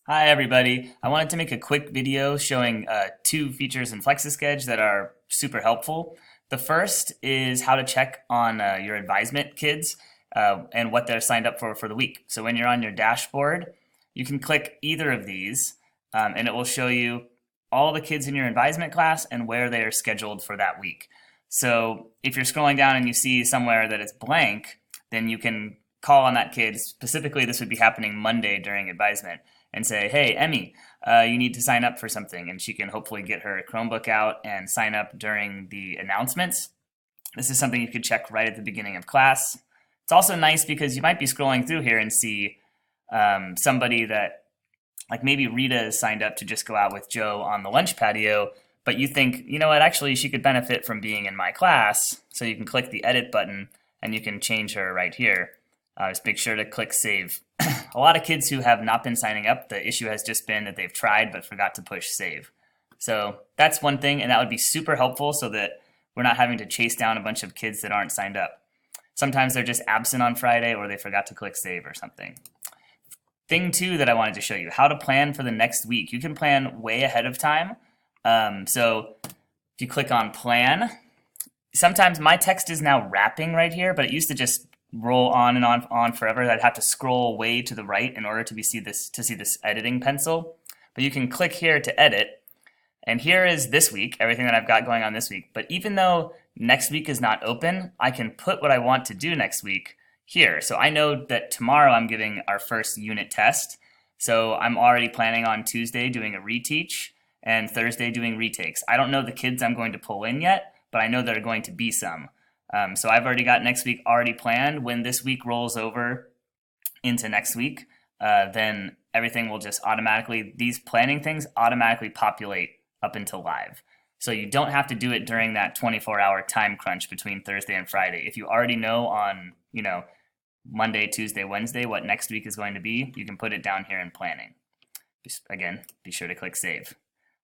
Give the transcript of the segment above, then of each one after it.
Hi everybody. I wanted to make a quick video showing two features in FlexiSched that are super helpful. The first is how to check on your Advisement kids and what they're signed up for the week. So when you're on your dashboard, you can click either of these and it will show you all the kids in your Advisement class and where they are scheduled for that week. So if you're scrolling down and you see somewhere that it's blank, then you can call on that kid. Specifically, this would be happening Monday during Advisement, and say, hey, Emmy, you need to sign up for something. And she can hopefully get her Chromebook out and sign up during the announcements. This is something you could check right at the beginning of class. It's also nice because you might be scrolling through here and see somebody that, like maybe Rita is signed up to just go out with Joe on the lunch patio, but you think, you know what, actually she could benefit from being in my class. So you can click the edit button and you can change her right here. Just make sure to click save. A lot of kids who have not been signing up, the issue has just been that they've tried but forgot to push save. So that's one thing, and that would be super helpful so that we're not having to chase down a bunch of kids that aren't signed up. Sometimes they're just absent on Friday or they forgot to click save or something. Thing two that I wanted to show you, how to plan for the next week. You can plan way ahead of time. So if you click on plan, sometimes my text is now wrapping right here, but it used to just roll on and on forever. I'd have to scroll way to the right in order to see this editing pencil. But you can click here to edit, and here is this week, everything that I've got going on this week. But even though next week is not open, I can put what I want to do next week here. So I know that tomorrow I'm giving our first unit test. So I'm already planning on Tuesday doing a reteach and Thursday doing retakes. I don't know the kids I'm going to pull in yet, but I know there are going to be some. So I've already got next week already planned. When this week rolls over into next week, then everything will just automatically, these planning things automatically populate up until live. So you don't have to do it during that 24-hour time crunch between Thursday and Friday. If you already know on, Monday, Tuesday, Wednesday what next week is going to be, you can put it down here in planning. Just, again, be sure to click save.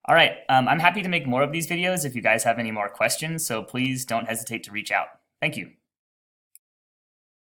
All right, I'm happy to make more of these videos if you guys have any more questions, so please don't hesitate to reach out. Thank you.